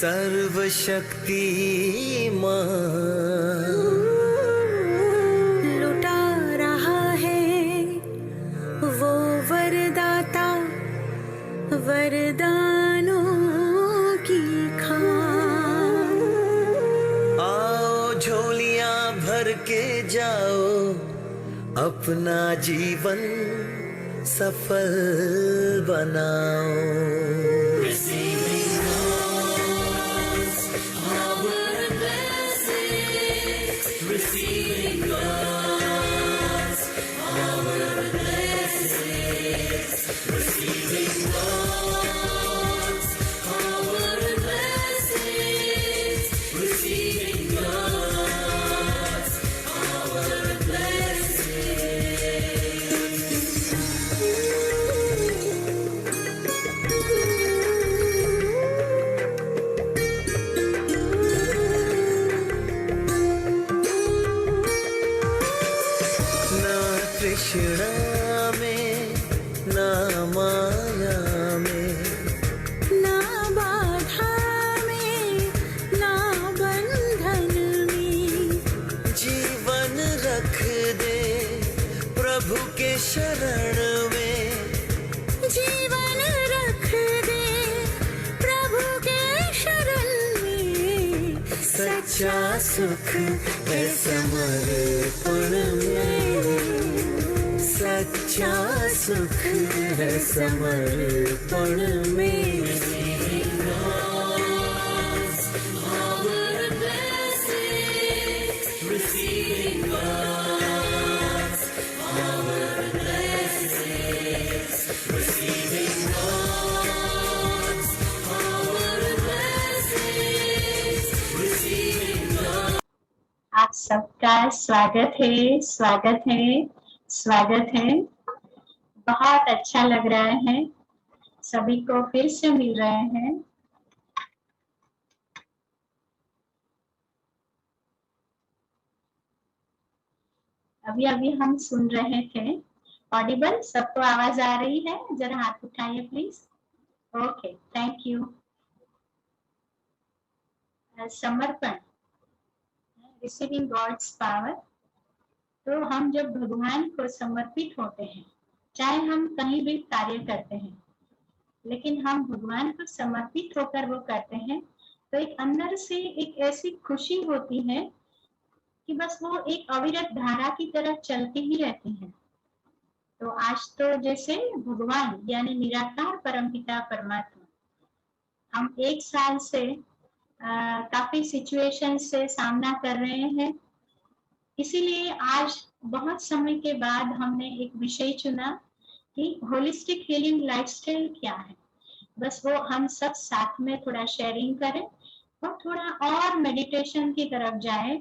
सर्वशक्तिमान लुटा रहा है वो वरदाता वरदानों की खान। आओ झोलियां भर के जाओ, अपना जीवन सफल बनाओ। तृष्णा में ना माया में, ना बाधा में ना बंधन में, जीवन रख दे प्रभु के शरण में। जीवन रख दे प्रभु के शरण में। सच्चा सुख है समर्पण में, सच्चा सुख है समर्पण में। आप सबका स्वागत है, स्वागत है, स्वागत है। बहुत अच्छा लग रहा है, सभी को फिर से मिल रहे हैं। अभी अभी हम सुन रहे थे ऑडिबल, सबको आवाज आ रही है? जरा हाथ उठाइए प्लीज। Okay, thank you. समर्पण, रिसीविंग गॉड्स पावर। तो हम जब भगवान को समर्पित होते हैं, चाहे हम कहीं भी कार्य करते हैं, लेकिन हम भगवान को समर्पित होकर वो करते हैं, तो एक अंदर से एक ऐसी खुशी होती है कि बस वो एक अविरत धारा की तरह चलती ही रहती है। तो आज तो जैसे भगवान यानी निराकार परमपिता परमात्मा, हम 1 साल से काफी सिचुएशन से सामना कर रहे हैं। इसीलिए आज बहुत समय के बाद हमने एक विषय चुना कि होलिस्टिक हीलिंग लाइफस्टाइल क्या है। बस वो हम सब साथ में थोड़ा शेयरिंग करें और थोड़ा और मेडिटेशन की तरफ जाए।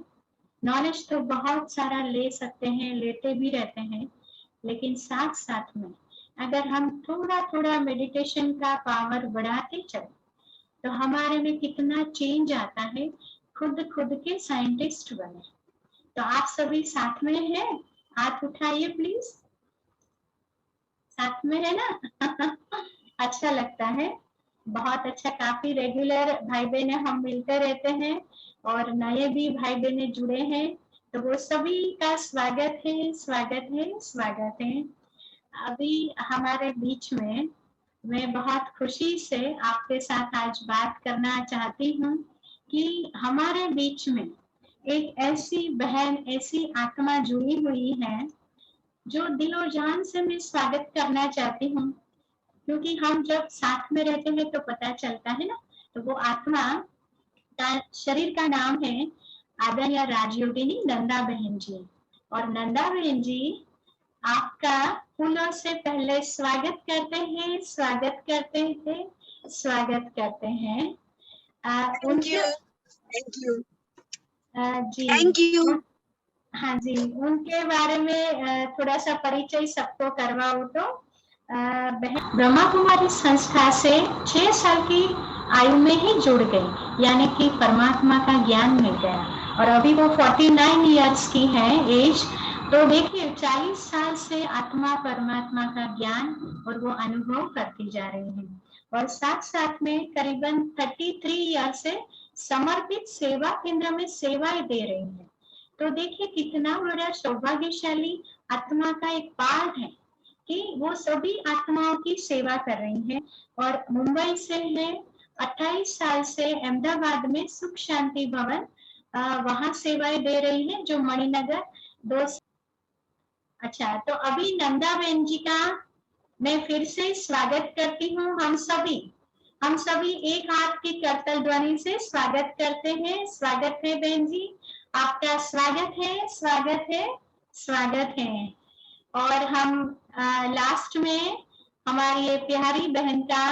नॉलेज तो बहुत सारा ले सकते हैं, लेते भी रहते हैं, लेकिन साथ साथ में अगर हम थोड़ा थोड़ा मेडिटेशन का पावर बढ़ाते चले तो हमारे में कितना चेंज आता है, खुद के साइंटिस्ट बने। तो आप सभी साथ में हैं? हाथ उठाइए प्लीज। साथ में है ना? अच्छा लगता है, बहुत अच्छा। काफी रेगुलर भाई बहने हम मिलते रहते हैं और नए भी भाई बहने जुड़े हैं, तो वो सभी का स्वागत है, स्वागत है, स्वागत है। अभी हमारे बीच में मैं बहुत खुशी से आपके साथ आज बात करना चाहती हूँ कि हमारे बीच में एक ऐसी बहन, ऐसी आत्मा जुड़ी हुई है जो दिलो जान से मैं स्वागत करना चाहती हूँ, क्योंकि हम जब साथ में रहते हैं तो पता चलता है ना। तो वो आत्मा का शरीर का नाम है आदरणीय राजयोगिनी नंदा बहन जी। और नंदा बहन जी, आपका फूलों से पहले स्वागत करते हैं, स्वागत करते हैं, स्वागत करते हैं। थैंक यू जी, थैंक यू। हाँ जी, उनके बारे में थोड़ा सा परिचय सबको करवाओ तो ब्रह्मा कुमारी संस्था से 6 साल की आयु में ही जुड़ गई, यानी कि परमात्मा का ज्ञान मिल गया। और अभी वो 49 इयर्स की है एज। तो देखिए 40 साल से आत्मा परमात्मा का ज्ञान और वो अनुभव करती जा रही है। और साथ साथ में करीबन 33 ईयर से समर्पित सेवा केंद्र में सेवाएं दे रही है। तो देखिए कितना बड़ा सौभाग्यशाली आत्मा का एक पार्ट है कि वो सभी आत्माओं की सेवा कर रही है। और मुंबई से है, 28 साल से अहमदाबाद में सुख शांति भवन वहां सेवाएं दे रही है, जो मणिनगर 2। अच्छा, तो अभी नंदा बहन जी का मैं फिर से स्वागत करती हूँ। हम सभी एक हाथ की करतल ध्वनि से स्वागत करते हैं। स्वागत है बहन जी, आपका स्वागत है, स्वागत है, स्वागत है। और हम लास्ट में हमारी ये प्यारी बहन का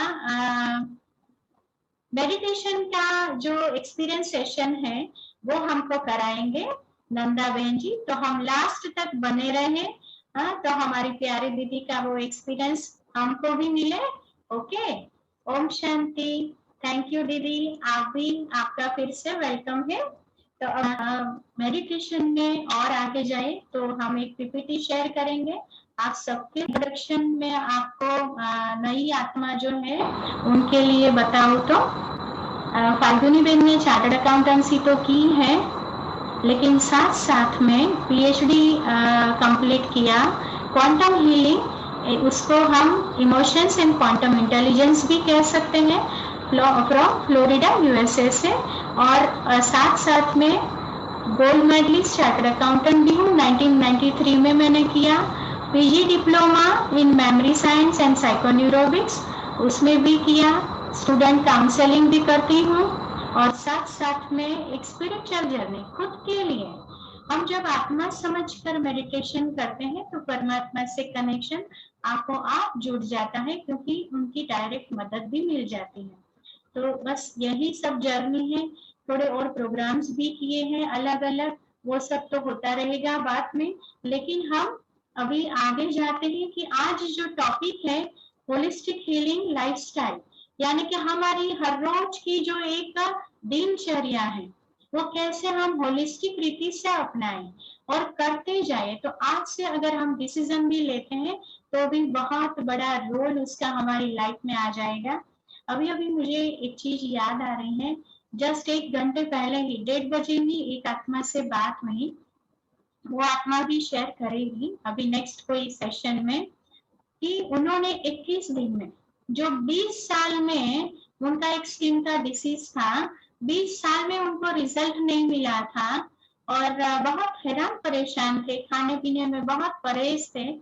मेडिटेशन का जो एक्सपीरियंस सेशन है वो हमको कराएंगे नंदा बहन जी। तो हम लास्ट तक बने रहे, तो हमारी प्यारी दीदी का वो एक्सपीरियंस हमको भी मिले। ओके, ओम शांति। थैंक यू दीदी, आप भी, आपका फिर से वेलकम है। तो मेडिटेशन में और आगे जाए तो हम एक पीपीटी शेयर करेंगे आप सबके इंट्रोडक्शन में। आपको नई आत्मा जो है उनके लिए बताऊं तो फाल्गुनी बेन ने चार्टर्ड अकाउंटेंसी तो की है, लेकिन साथ साथ में पीएचडी कंप्लीट किया क्वांटम हीलिंग, उसको हम इमोशंस एंड क्वांटम इंटेलिजेंस भी कह सकते हैं, फ्रॉम फ्लोरिडा यूएसए से। और साथ साथ में गोल्ड मेडलिस्ट चार्टर्ड अकाउंटेंट भी हूँ, 1993 में मैंने किया। PG diploma in memory science and psychoneurobics उसमें भी किया। स्टूडेंट काउंसलिंग भी करती हूँ। और साथ साथ में एक स्पिरिचुअल जर्नी खुद के लिए। हम जब आत्मा समझकर मेडिटेशन करते हैं तो परमात्मा से कनेक्शन आपको आप जुड़ जाता है, क्योंकि उनकी डायरेक्ट मदद भी मिल जाती है। तो बस यही सब जर्नी है। थोड़े और प्रोग्राम्स भी किए हैं अलग अलग, वो सब तो होता रहेगा बाद में। लेकिन हम अभी आगे जाते हैं कि आज जो टॉपिक है होलिस्टिक हीलिंग लाइफस्टाइल, यानी कि हमारी हर रोज की जो एक दिनचर्या है वो कैसे हम होलिस्टिक रीति से अपनाएं और करते जाए। तो आज से अगर हम डिसीजन भी लेते हैं तो भी बहुत बड़ा रोल उसका हमारी लाइफ में आ जाएगा। अभी अभी मुझे एक चीज याद आ रही है, जस्ट 1 घंटे पहले ही 1:30 बजे ही एक आत्मा से बात हुई, वो आत्मा भी शेयर करेगी अभी नेक्स्ट कोई सेशन में, कि उन्होंने 21 दिन में, जो 20 साल में उनका एक स्किन का डिसीज था, 20 साल में उनको रिजल्ट नहीं मिला था और बहुत हैरान परेशान थे, खाने पीने में बहुत परहेज थे।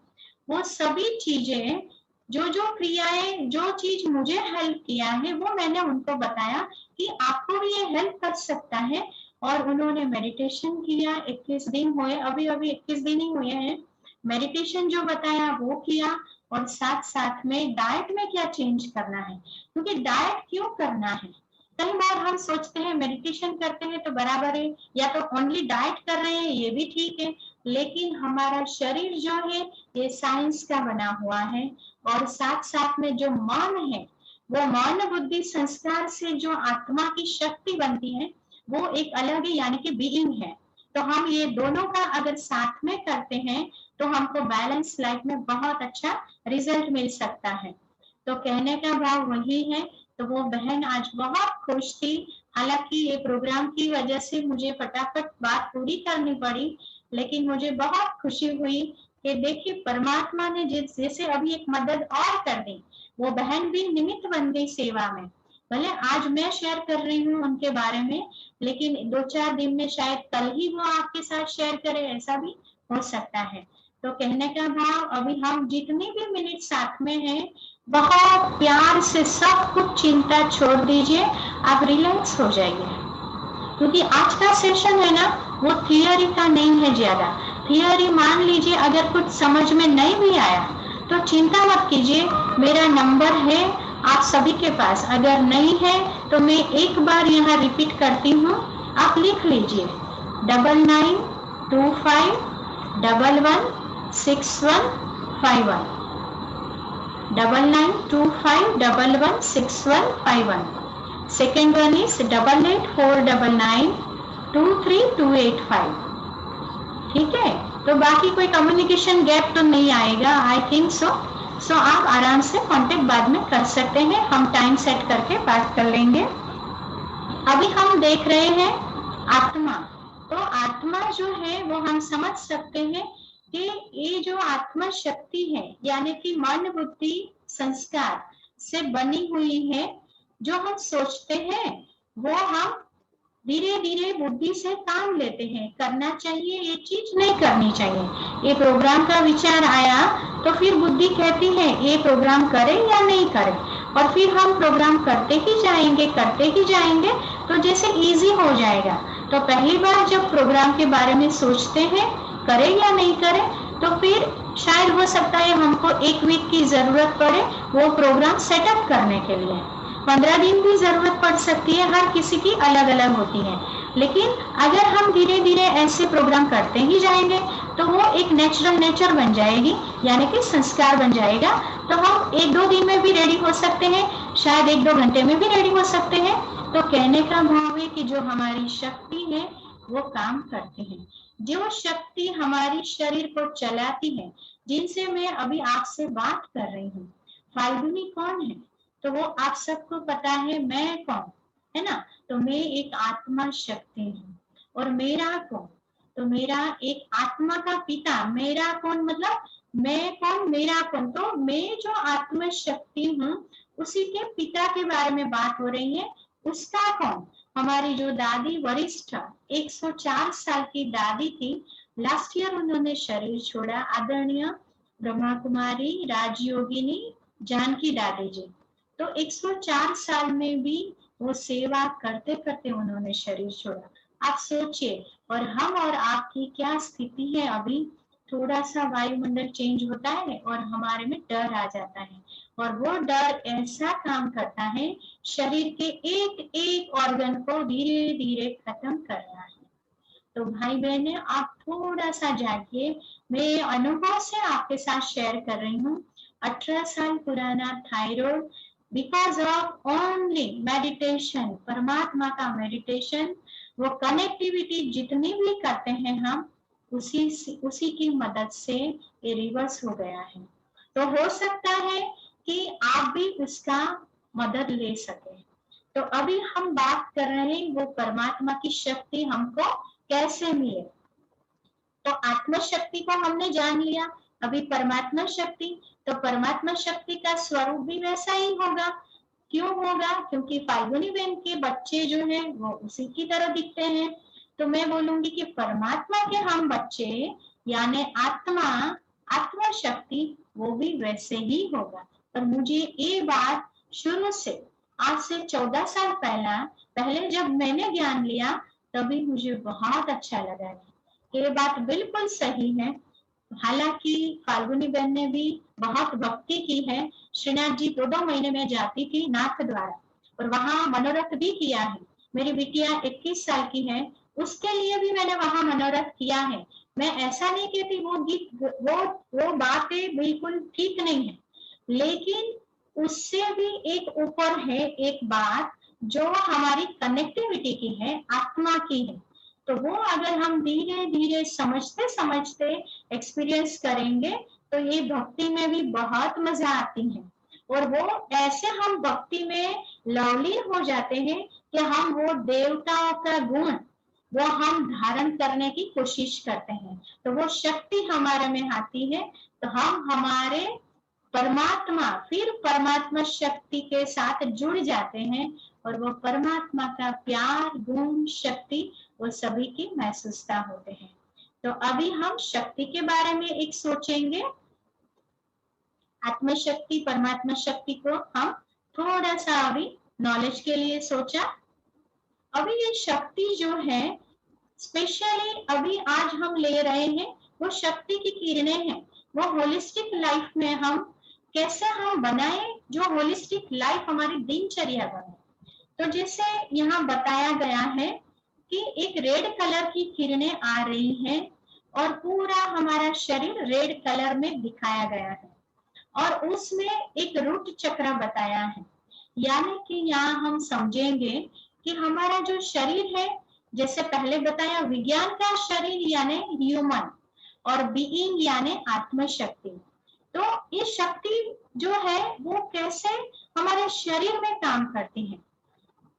वो सभी चीजें, जो क्रियाएं, जो चीज मुझे हेल्प किया है वो मैंने उनको बताया कि आपको भी ये हेल्प कर सकता है। और उन्होंने मेडिटेशन किया, 21 दिन हुए, अभी 21 दिन ही हुए हैं। मेडिटेशन जो बताया वो किया, और साथ साथ में डाइट में क्या चेंज करना है, क्योंकि डाइट क्यों करना है। कई बार हम सोचते हैं मेडिटेशन करते हैं तो बराबर है, या तो ओनली डाइट कर रहे हैं, ये भी ठीक है, लेकिन हमारा शरीर जो है ये साइंस का बना हुआ है। और साथ साथ में जो मन है, वो मन बुद्धि संस्कार से जो आत्मा की शक्ति बनती है वो एक अलग ही, यानी कि बीइंग है। तो हम ये दोनों का अगर साथ में करते हैं तो हमको बैलेंस लाइफ में बहुत अच्छा रिजल्ट मिल सकता है। तो कहने का भाव वही है। तो वो बहन आज बहुत खुश थी, हालांकि ये प्रोग्राम की वजह से मुझे फटाफट बात पूरी करनी पड़ी, लेकिन मुझे बहुत खुशी हुई कि देखिए परमात्मा ने जैसे अभी एक मदद और कर दी, वो बहन भी निमित्त बन गई सेवा में। भले आज मैं शेयर कर रही हूँ उनके बारे में, लेकिन 2-4 दिन में शायद कल ही वो आपके साथ शेयर करे, ऐसा भी हो सकता है। तो कहने का भाव, अभी हम जितनी भी मिनट साथ में हैं, बहुत प्यार से सब कुछ चिंता छोड़ दीजिए, आप रिलैक्स हो जाइए, क्योंकि आज का सेशन है ना वो थियरी का नहीं है ज्यादा। थियरी मान लीजिए अगर कुछ समझ में नहीं भी आया तो चिंता मत कीजिए, मेरा नंबर है आप सभी के पास, अगर नहीं है तो मैं एक बार यहाँ रिपीट करती हूँ, आप लिख लीजिए 9925116151, 9925116151। Second one is 8849923285। ठीक है, तो बाकी कोई कम्युनिकेशन गैप तो नहीं आएगा, आई थिंक सो। सो आप आराम से कांटेक्ट बाद में कर सकते हैं, हम टाइम सेट करके बात कर लेंगे। अभी हम देख रहे हैं आत्मा। तो आत्मा जो है वो हम समझ सकते हैं कि ये जो आत्मा शक्ति है यानी कि मन बुद्धि संस्कार से बनी हुई है, जो हम सोचते हैं वो हम धीरे धीरे बुद्धि से काम लेते हैं, करना चाहिए ये चीज नहीं करनी चाहिए। ये प्रोग्राम का विचार आया तो फिर बुद्धि कहती है ये प्रोग्राम करें या नहीं करें, और फिर हम प्रोग्राम करते ही जाएंगे तो जैसे इजी हो जाएगा। तो पहली बार जब प्रोग्राम के बारे में सोचते हैं करें या नहीं करें, तो फिर शायद हो सकता है हमको 1 वीक की जरूरत पड़े वो प्रोग्राम सेटअप करने के लिए, 15 दिन भी जरूरत पड़ सकती है, हर किसी की अलग अलग होती है। लेकिन अगर हम धीरे धीरे ऐसे प्रोग्राम करते ही जाएंगे तो वो एक नेचर बन जाएगी, यानी कि संस्कार बन जाएगा। तो हम 1-2 दिन में भी रेडी हो सकते हैं, शायद 1-2 घंटे में भी रेडी हो सकते हैं। तो कहने का भाव है कि जो हमारी शक्ति है वो काम करती है, जो शक्ति हमारी शरीर को चलाती है, जिनसे मैं अभी आपसे बात कर रही हूँ। फाल्गुनी कौन है? तो वो आप सबको पता है, मैं कौन है ना। तो मैं एक आत्मा शक्ति हूँ। और मेरा कौन? तो मेरा एक आत्मा का पिता। मेरा कौन मतलब मैं कौन, मेरा कौन? तो मैं जो आत्मा शक्ति हूँ उसी के पिता के बारे में बात हो रही है। उसका कौन? हमारी जो दादी वरिष्ठ 104 साल की दादी थी, लास्ट ईयर उन्होंने शरीर छोड़ा, आदरणीय ब्रह्मा कुमारी राजयोगिनी जानकी दादी जी। तो 104 साल में भी वो सेवा करते करते उन्होंने शरीर छोड़ा। आप सोचिए, और हम और आपकी क्या स्थिति है अभी। थोड़ा सा वायुमंडल चेंज होता है और हमारे में डर आ जाता है, और वो डर ऐसा काम करता है शरीर के एक एक ऑर्गन को धीरे धीरे खत्म कर रहा है। तो भाई बहने, आप थोड़ा सा जागिए। मैं अनुभव से आपके साथ शेयर कर रही हूँ। 18 साल पुराना thyroid, because of only meditation, परमात्मा का मेडिटेशन, वो कनेक्टिविटी जितनी भी करते हैं हम, उसी की मदद से ये रिवर्स हो गया है। तो हो सकता है कि आप भी उसका मदद ले सके। तो अभी हम बात कर रहे हैं वो परमात्मा की शक्ति हमको कैसे मिले। तो आत्मा शक्ति को हमने जान लिया, अभी परमात्मा शक्ति। तो परमात्मा शक्ति का स्वरूप भी वैसा ही होगा। क्यों होगा? क्योंकि फाल्गुनी बहन के बच्चे जो हैं वो उसी की तरह दिखते हैं। तो मैं बोलूंगी कि परमात्मा के हम बच्चे यानी आत्मा शक्ति वो भी वैसे ही होगा। और मुझे ये बात शुरू से, आज से 14 साल पहले जब मैंने ज्ञान लिया तभी मुझे बहुत अच्छा लगा। ये बात बिल्कुल सही है। हालांकि फाल्गुनी बहन ने भी बहुत भक्ति की है। श्रीनाथ जी 2 महीने में जाती थी नाथ द्वारा, और वहां मनोरथ भी किया है। मेरी बिटिया 21 साल की है, उसके लिए भी मैंने वहां मनोरथ किया है। मैं ऐसा नहीं कहती वो गीत वो बातें बिल्कुल ठीक नहीं है, लेकिन उससे भी एक ऊपर है एक बात जो हमारी कनेक्टिविटी की है, आत्मा की है। तो वो अगर हम धीरे धीरे समझते समझते एक्सपीरियंस करेंगे तो ये भक्ति में भी बहुत मजा आती है। और वो ऐसे हम भक्ति में लवलीन हो जाते हैं कि हम वो देवताओं का गुण वो हम धारण करने की कोशिश करते हैं। तो वो शक्ति हमारे में आती है, तो हम हमारे परमात्मा शक्ति के साथ जुड़ जाते हैं, और वो परमात्मा का प्यार गुण शक्ति वो सभी की महसूसता होते हैं। तो अभी हम शक्ति के बारे में एक सोचेंगे। आत्म शक्ति परमात्मा शक्ति को हम थोड़ा सा अभी नॉलेज के लिए सोचा। अभी ये शक्ति जो है स्पेशली अभी आज हम ले रहे हैं वो शक्ति की किरणें हैं। वो होलिस्टिक लाइफ में हम कैसे हम बनाए, जो होलिस्टिक लाइफ हमारी दिनचर्या बने। तो जैसे यहाँ बताया गया है कि एक रेड कलर की किरणें आ रही हैं और पूरा हमारा शरीर रेड कलर में दिखाया गया है, और उसमें एक रूट चक्र बताया है। यानी कि यहाँ हम समझेंगे कि हमारा जो शरीर है, जैसे पहले बताया विज्ञान का शरीर यानी ह्यूमन, और बीइंग यानी आत्म शक्ति। तो ये शक्ति जो है वो कैसे हमारे शरीर में काम करती है।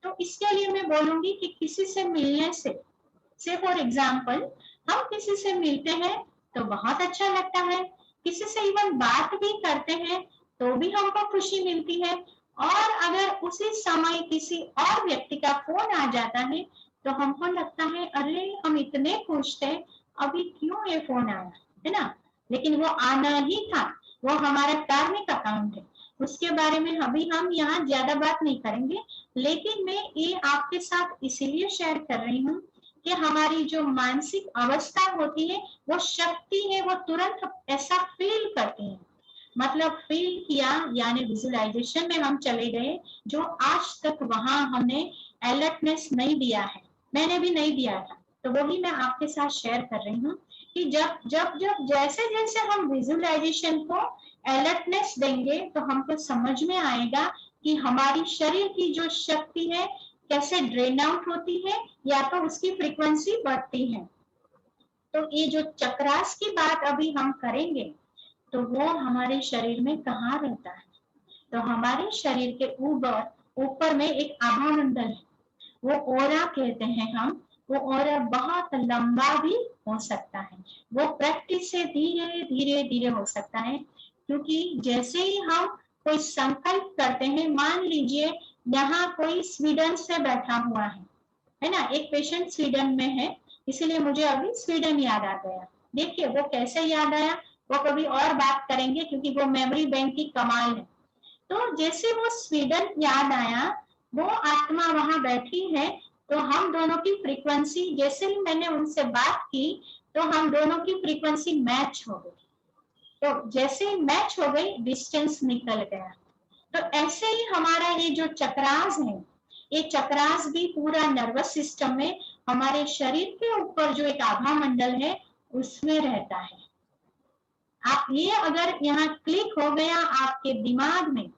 तो इसके लिए मैं बोलूंगी कि किसी से मिलने से फॉर एग्जाम्पल हम किसी से मिलते हैं तो बहुत अच्छा लगता है, किसी से इवन बात भी करते हैं तो भी हमको खुशी मिलती है, और अगर उसी समय किसी और व्यक्ति का फोन आ जाता है तो हमको लगता है अरे हम इतने खुश थे, अभी क्यों ये फोन आया, है ना। लेकिन वो आना ही था, वो हमारा कार्मिक अकाउंट है, उसके बारे में अभी हम यहाँ ज्यादा बात नहीं करेंगे। लेकिन मैं ये आपके साथ इसीलिए शेयर कर रही हूँ कि हमारी जो मानसिक अवस्था होती है वो शक्ति है, वो तुरंत ऐसा फील करती है। मतलब फील किया यानी विजुअलाइजेशन में हम चले गए, जो आज तक वहां हमने अलर्टनेस नहीं दिया है, मैंने भी नहीं दिया था, तो वही मैं आपके साथ शेयर कर रही हूँ कि जब जब जब जैसे जैसे हम विजुअलाइजेशन को अलर्टनेस देंगे तो हमको समझ में आएगा कि हमारी शरीर की जो शक्ति है कैसे ड्रेन आउट होती है या तो उसकी फ्रीक्वेंसी बढ़ती है। तो ये जो चक्रास की बात अभी हम करेंगे तो वो हमारे शरीर में कहाँ रहता है, तो हमारे शरीर के ऊपर में एक आभा मंडल है, वो ओरा कहते हैं हम। वो ओरा बहुत लंबा भी हो सकता है, वो प्रैक्टिस से धीरे धीरे धीरे हो सकता है, क्योंकि जैसे ही हम कोई संकल्प करते हैं, मान लीजिए यहाँ कोई स्वीडन से बैठा हुआ है ना, एक पेशेंट स्वीडन में है, इसीलिए मुझे अभी स्वीडन याद आ गया। देखिए वो कैसे याद आया, वो कभी और बात करेंगे क्योंकि वो मेमोरी बैंक की कमाल है। तो जैसे वो स्वीडन याद आया, वो आत्मा वहां बैठी है, तो हम दोनों की फ्रीक्वेंसी, जैसे ही मैंने उनसे बात की तो हम दोनों की फ्रीक्वेंसी मैच हो गई, तो जैसे ही मैच हो गई डिस्टेंस निकल गया। तो ऐसे ही हमारा ये जो चक्रास है, ये चक्रास भी पूरा नर्वस सिस्टम में हमारे शरीर के ऊपर जो एक आभा मंडल है उसमें रहता है। आप ये अगर यहाँ क्लिक हो गया आपके दिमाग में,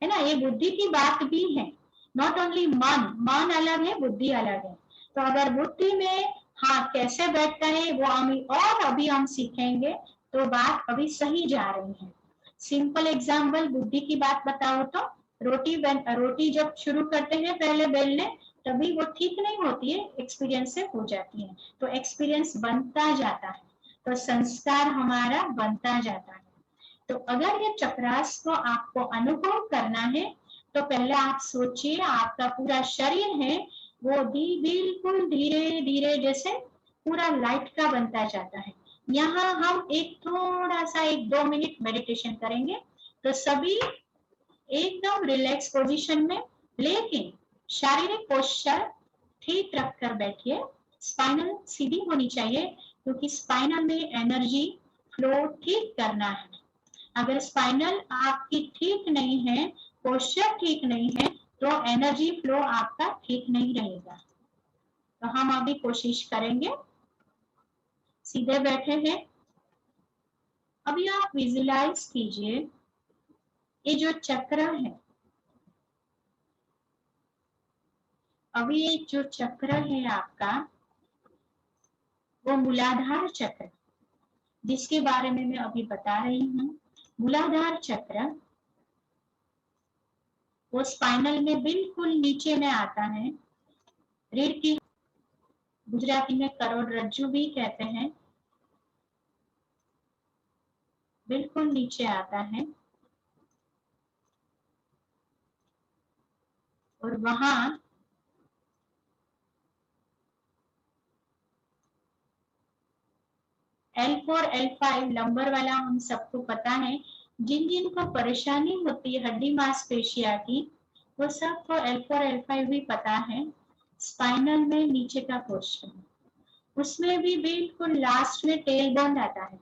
है ना, ये बुद्धि की बात भी है, नॉट ओनली मन अलग है बुद्धि अलग है। तो अगर बुद्धि में हाँ कैसे बैठता है वो अभी हम सीखेंगे, तो बात अभी सही जा रही है। सिंपल एग्जाम्पल बुद्धि की बात बताओ तो रोटी जब शुरू करते हैं पहले बेलने, तभी वो ठीक नहीं होती है, एक्सपीरियंस से हो जाती है, तो एक्सपीरियंस बनता जाता है, तो संस्कार हमारा बनता जाता है। तो अगर ये चक्रास को आपको अनुभव करना है तो पहले आप सोचिए आपका पूरा शरीर है वो बिल्कुल धीरे धीरे जैसे पूरा लाइट का बनता जाता है। यहाँ हम एक थोड़ा सा 1-2 मिनट मेडिटेशन करेंगे, तो सभी एकदम रिलैक्स पोजीशन में, लेकिन शारीरिक पोस्चर ठीक रखकर बैठिए, स्पाइनल सीधी होनी चाहिए, क्योंकि स्पाइनल में एनर्जी फ्लो ठीक करना है। अगर स्पाइनल आपकी ठीक नहीं है, पोस्चर ठीक नहीं है, तो एनर्जी फ्लो आपका ठीक नहीं रहेगा। तो हम अभी कोशिश करेंगे, सीधे बैठे हैं। अभी आप विजुलाइज कीजिए ये जो चक्र है, अभी ये जो चक्र है आपका वो मूलाधार चक्र, जिसके बारे में मैं अभी बता रही हूँ। मूलाधार चक्र वो स्पाइनल में बिल्कुल नीचे में आता है, रीढ़ की, गुजराती में करोड़रज्जु भी कहते हैं, बिल्कुल नीचे आता है, और वहां L4 L5 लंबर वाला हम सबको पता है, जिन जिन को परेशानी होती है हड्डी मांसपेशिया की, वो सबको L4 L5 भी पता है। स्पाइनल में नीचे का पोर्शन, उसमें भी बिल्कुल लास्ट में टेल बोन आता है,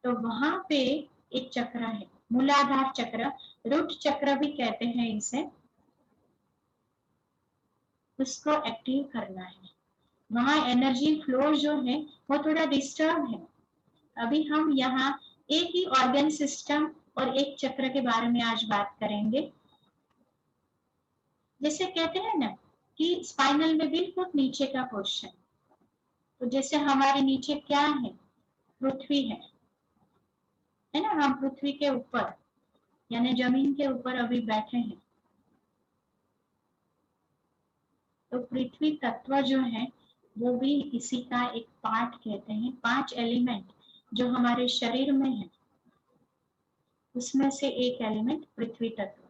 तो वहां पे एक चक्र है, मूलाधार चक्र, रूट चक्र भी कहते हैं इसे, उसको एक्टिव करना है। वहां एनर्जी फ्लो जो है वो थोड़ा डिस्टर्ब है। अभी हम यहाँ एक ही ऑर्गन सिस्टम और एक चक्र के बारे में आज बात करेंगे। जैसे कहते हैं ना कि स्पाइनल में बिल्कुल नीचे का पोर्शन, तो जैसे हमारे नीचे क्या है, पृथ्वी है है ना, हम पृथ्वी के ऊपर यानी जमीन के ऊपर अभी बैठे हैं। तो पृथ्वी तत्व जो है वो भी इसी का एक पार्ट कहते हैं। 5 एलिमेंट जो हमारे शरीर में है उसमें से एक एलिमेंट पृथ्वी तत्व।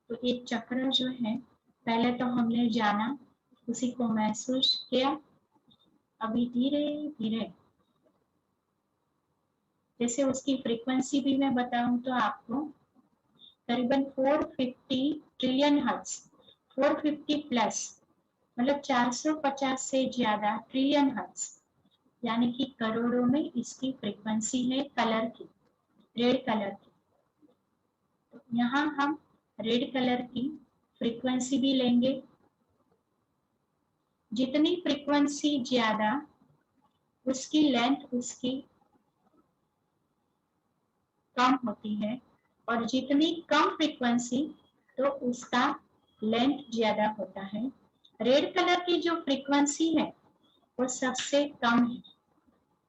तो एक चक्र जो है पहले तो हमने जाना, उसी को महसूस किया, अभी धीरे धीरे जैसे उसकी फ्रीक्वेंसी भी मैं बताऊं तो आपको करीबन 450 ट्रिलियन हर्ट्ज, 450 प्लस मतलब 450 से ज्यादा ट्रिलियन हर्ट्ज यानी कि करोड़ों में इसकी फ्रीक्वेंसी है कलर की, रेड कलर की। तो यहाँ हम रेड कलर की फ्रीक्वेंसी भी लेंगे। जितनी फ्रीक्वेंसी ज्यादा उसकी लेंथ उसकी कम होती है, और जितनी कम फ्रीक्वेंसी तो उसका लेंथ ज्यादा होता है। रेड कलर की जो फ्रीक्वेंसी है वो सबसे कम है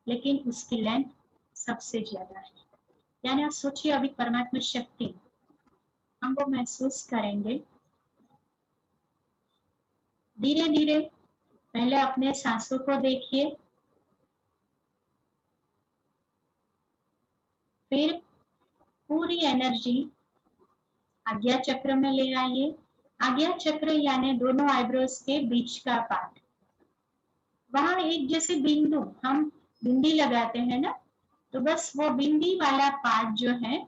लेकिन उसकी लेंथ सबसे ज्यादा है। यानी आप सोचिए अभी परमात्मा शक्ति हम वो महसूस करेंगे। धीरे धीरे पहले अपने सांसों को देखिए, फिर पूरी एनर्जी आज्ञा चक्र में ले आइए। आज्ञा चक्र यानी दोनों आईब्रोज के बीच का पार्ट, वहां एक जैसे बिंदु हम बिंदी लगाते हैं ना, तो बस वो बिंदी वाला पार्ट जो है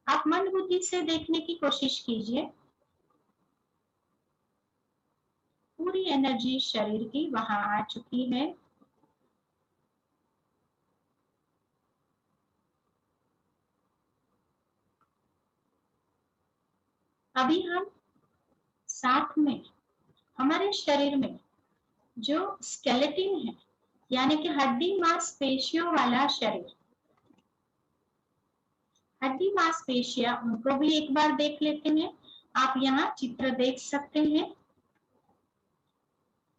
आप मन बुद्धि से देखने की कोशिश कीजिए। पूरी एनर्जी शरीर की वहां आ चुकी है। अभी हम साथ में हमारे शरीर में जो स्केलेटन है यानी कि हड्डी मांसपेशियों वाला शरीर, हड्डी मांसपेशियां उनको भी एक बार देख लेते हैं। आप यहाँ चित्र देख सकते हैं,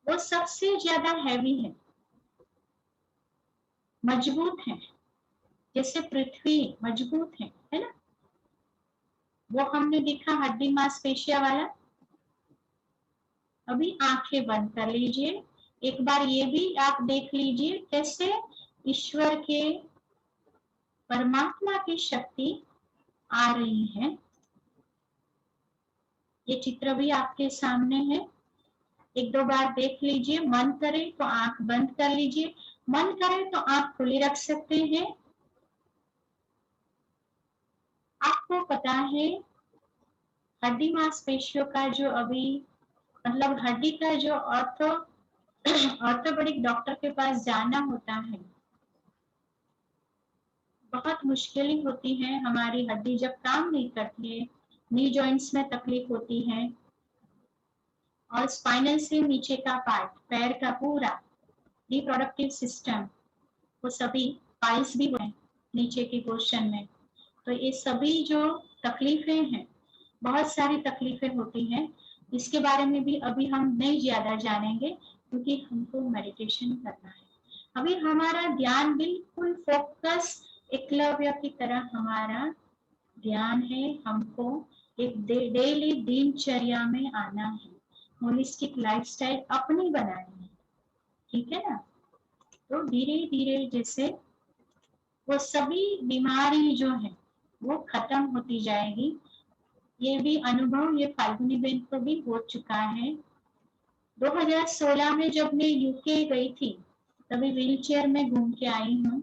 वो सबसे ज्यादा हैवी है, मजबूत है, जैसे पृथ्वी मजबूत है ना। वो हमने देखा हड्डी मांसपेशियां वाला। अभी आंखें बंद कर लीजिए, एक बार ये भी आप देख लीजिए कैसे ईश्वर के परमात्मा की शक्ति आ रही है। ये चित्र भी आपके सामने है, एक दो बार देख लीजिए। मन करे तो आंख बंद कर लीजिए, मन करे तो आंख खुली रख सकते हैं। आपको पता है हड्डी मांसपेशियों का जो अभी मतलब हड्डी का जो ऑर्थोपेडिक डॉक्टर के पास जाना होता है, बहुत मुश्किल होती है। हमारी हड्डी जब काम नहीं करती है, नी जॉइंट्स में तकलीफ होती है, और स्पाइनल से नीचे का पार्ट पैर का पूरा रिप्रोडक्टिव सिस्टम, वो सभी पाइल्स भी हैं नीचे के पोर्शन में। तो ये सभी जो तकलीफें हैं, बहुत सारी तकलीफें होती हैं। इसके बारे में भी अभी हम नहीं ज्यादा जानेंगे क्योंकि हमको मेडिटेशन करना है। अभी हमारा ध्यान बिल्कुल फोकस एकलव्य की तरह हमारा ध्यान है। हमको एक डेली दिनचर्या में आना है, होलिस्टिक लाइफस्टाइल अपनी बनानी है, ठीक है ना। तो धीरे धीरे जैसे वो सभी बीमारी जो है वो खत्म होती जाएगी। ये भी अनुभव ये फाल्गुनी बहन को भी हो चुका है। 2016 में जब मैं यूके गई थी तभी व्हीलचेयर में घूम के आई हूँ।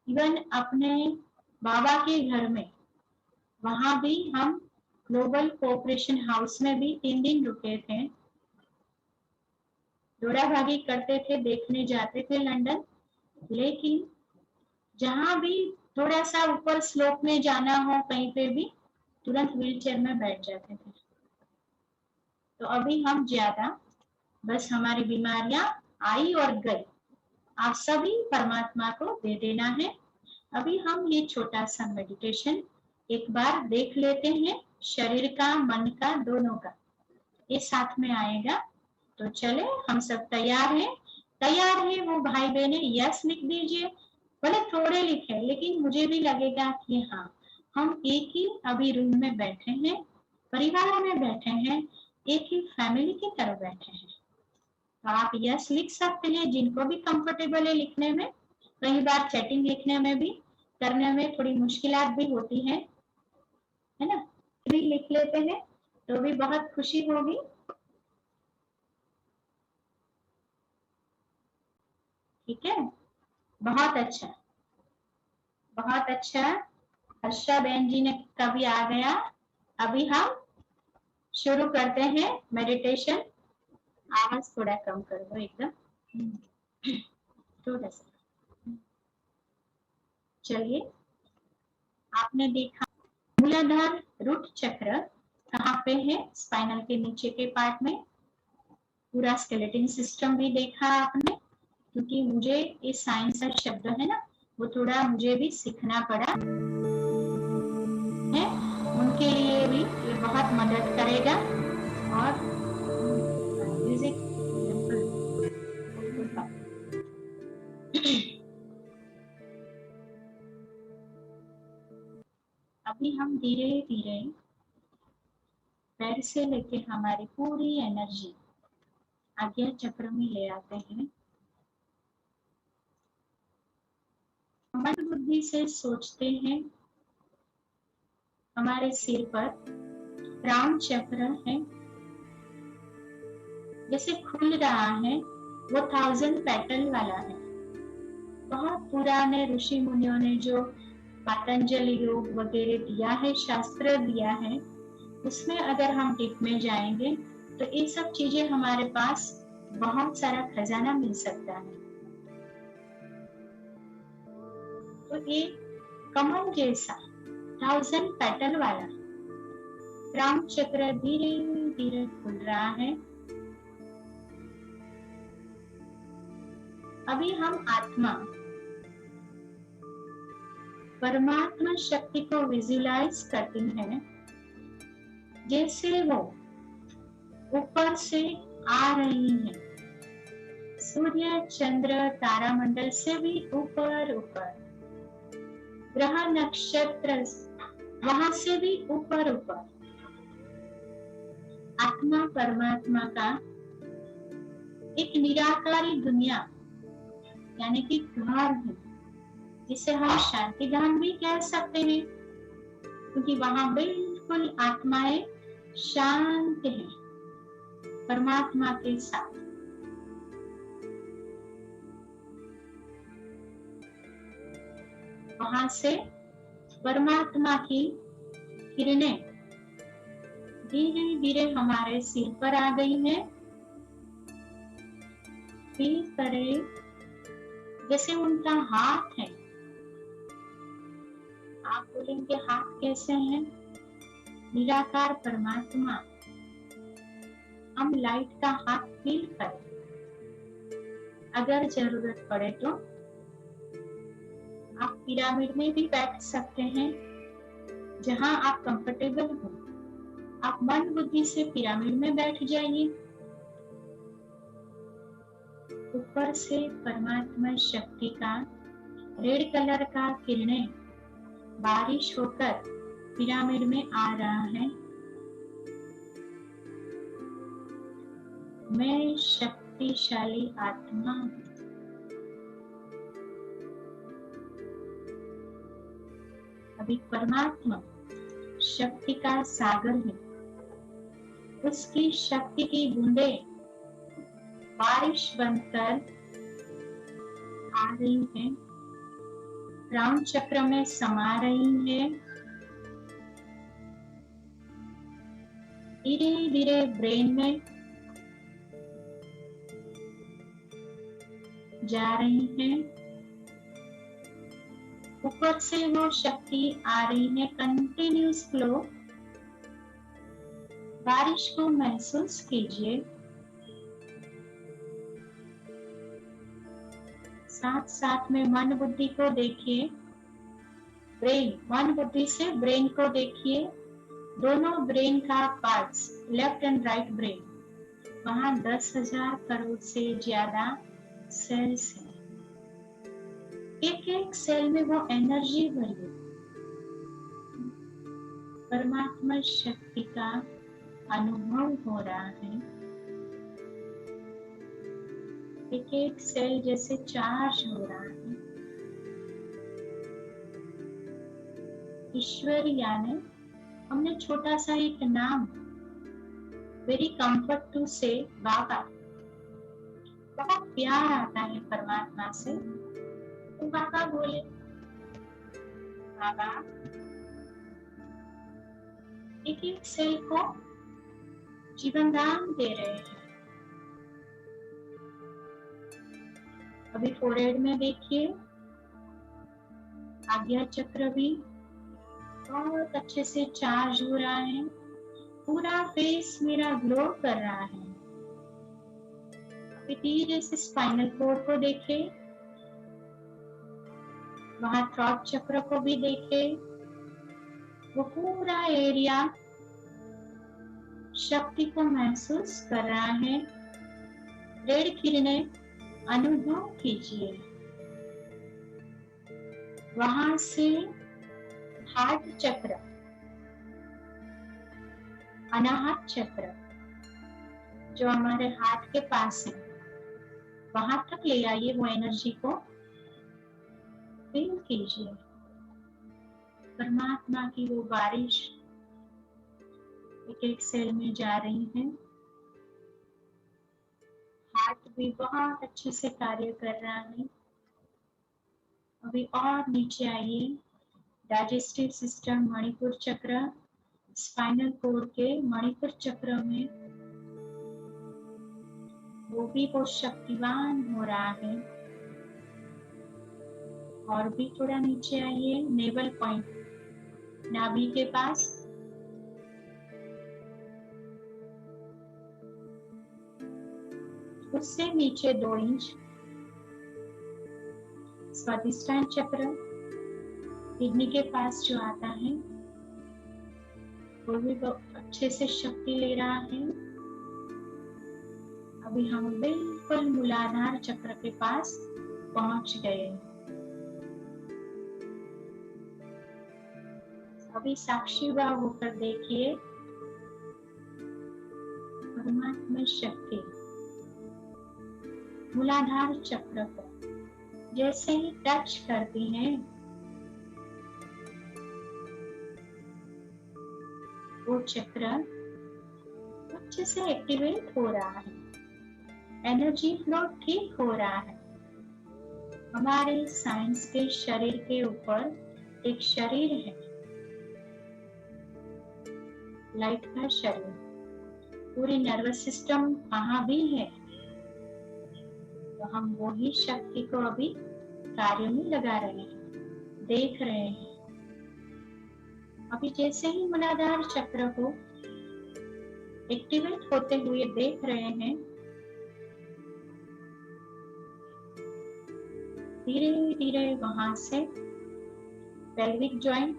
इवन अपने बाबा के घर में, वहां भी हम ग्लोबल कोऑपरेशन हाउस में भी 3 दिन रुके थे। दौड़ा भागी करते थे, देखने जाते थे लंदन, लेकिन जहां भी थोड़ा सा ऊपर स्लोप में जाना हो कहीं पे भी तुरंत व्हीलचेयर में बैठ जाते थे। तो अभी हम ज्यादा बस हमारी बीमारियां आई और गई, आप सभी परमात्मा को दे देना है। अभी हम ये छोटा सा मेडिटेशन एक बार देख लेते हैं, शरीर का मन का दोनों का ये साथ में आएगा। तो चले हम सब तैयार हैं, तैयार है वो भाई बहने, यस लिख दीजिए। भले थोड़े लिखे, लेकिन मुझे भी लगेगा कि हाँ, हम एक ही अभी रूम में बैठे हैं, परिवार में बैठे हैं, एक ही फैमिली की तरह बैठे हैं। तो आप यस लिख सकते हैं, जिनको भी कंफर्टेबल है लिखने में। कई बार चैटिंग लिखने में भी, करने में थोड़ी मुश्किलात भी होती है ना, भी लिख लेते हैं तो भी बहुत खुशी होगी। ठीक है, बहुत अच्छा, बहुत अच्छा। हर्षा बहन जी ने कभी आ गया। अभी हम शुरू करते हैं मेडिटेशन। आवाज थोड़ा कम कर दो एकदम, थोड़ा सा। चलिए, आपने देखा मूलाधार रूट चक्र कहाँ पे है, स्पाइनल के नीचे के पार्ट में। पूरा स्केलेटन सिस्टम भी देखा आपने, क्योंकि मुझे ये साइंस का शब्द है ना, वो थोड़ा मुझे भी सीखना पड़ा है। उनके लिए भी ये बहुत मदद करेगा। और म्यूजिक अभी हम धीरे धीरे पैर से लेके हमारी पूरी एनर्जी आज्ञा चक्र में ले आते हैं। मन बुद्धि से सोचते हैं, हमारे सिर पर क्राउन चक्र है, जैसे खुल रहा है, वो 1000 पेटल वाला है। बहुत पुराने ऋषि मुनियों ने जो पतंजलि योग वगैरह दिया है, शास्त्र दिया है, उसमें अगर हम डीप में जाएंगे तो ये सब चीजें हमारे पास बहुत सारा खजाना मिल सकता है। तो ये कमल जैसा 1000 पेटल वाला क्राउन चक्र धीरे धीरे खुल रहा है। अभी हम आत्मा, परमात्मा शक्ति को विजुलाइज करते हैं, जैसे वो ऊपर से आ रही है, सूर्य चंद्र तारामंडल से भी ऊपर ऊपर, ग्रह नक्षत्र वहां से भी ऊपर ऊपर। आत्मा परमात्मा का एक निराकारी दुनिया, यानी कि घर है, जिसे हम शांति धाम भी कह सकते हैं, क्योंकि वहां बिल्कुल आत्माएं शांत है परमात्मा के साथ। वहां से परमात्मा की किरणें धीरे धीरे हमारे सिर पर आ गई है। फील करें जैसे उनका हाथ है। आप बोलेंगे हाथ कैसे हैं? निराकार परमात्मा, हम लाइट का हाथ फील करें। अगर जरूरत पड़े तो आप पिरामिड में भी बैठ सकते हैं, जहां आप कंफर्टेबल हो। आप मन बुद्धि से पिरामिड में बैठ जाइए। ऊपर से परमात्मा शक्ति का रेड कलर का किरणें बारिश होकर पिरामिड में आ रहा है। मैं शक्तिशाली आत्मा हूं। अभी परमात्मा शक्ति का सागर है, उसकी शक्ति की बूंदें बारिश बनकर आ रही है, क्राउन चक्र में समा रही है। धीरे धीरे ब्रेन में जा रही है। ऊपर से वो शक्ति आ रही है, कंटिन्यूस फ्लो। बारिश को महसूस कीजिए, साथ साथ में मन बुद्धि को देखिए। ब्रेन, मन बुद्धि से ब्रेन को देखिए। दोनों ब्रेन का parts, left and right brain, वहां 10,000 करोड़ से ज्यादा सेल से एक एक सेल में वो एनर्जी भरी, परमात्मा शक्ति का अनुभव हो रहा है। एक एक सेल जैसे चार्ज हो रहा है। ईश्वर यानी हमने छोटा सा एक नाम, वेरी कंफर्ट टू से बाबा, बहुत प्यार आता है परमात्मा से, तो बाबा बोले, बाबा एक एक सेल को जीवन दान दे रहे हैं। अभी फोरहेड में देखिए, आज्ञा चक्र भी बहुत अच्छे से चार्ज हो रहा है, पूरा फेस मेरा ग्लो कर रहा है। अभी धीरे से स्पाइनल कोड को देखे, वहां थ्रॉट चक्र को भी देखे, वो पूरा एरिया शक्ति को महसूस कर रहा है। रेड किरणें अनुभव कीजिए। वहां से हार्ट चक्र, अनाहत चक्र जो हमारे हार्ट के पास है, वहां तक ले आइए, वो एनर्जी को फील कीजिए। परमात्मा की वो बारिश एक एक सेल में जा रही है। हार्ट भी बहुत अच्छे से कार्य कर रहा है। अभी और नीचे आइए, डाइजेस्टिव सिस्टम, मणिपुर चक्र, स्पाइनल कोड के मणिपुर चक्र में वो भी बहुत शक्तिवान हो रहा है। और भी थोड़ा नीचे आइए, नेवल पॉइंट, नाभि के पास, उससे नीचे 2 इंच स्वादिष्टान चक्र, किडनी के पास जो आता है, वो भी बहुत अच्छे से शक्ति ले रहा है। अभी हम बिल्कुल मूलाधार चक्र के पास पहुंच गए। अभी साक्षी भाव होकर देखिए, परमात्मा शक्ति मूलाधार चक्र को जैसे ही टच करती है, वो चक्र अच्छे से एक्टिवेट हो रहा है, एनर्जी फ्लो ठीक हो रहा है। हमारे साइंस के शरीर के ऊपर एक शरीर है, लाइट का शरीर, पूरी नर्वस सिस्टम कहाँ भी है, तो हम वही शक्ति को अभी कार्य में लगा रहे हैं, देख रहे हैं। अभी जैसे ही मूलाधार चक्र को एक्टिवेट होते हुए देख रहे हैं, धीरे धीरे वहां से पेल्विक जॉइंट,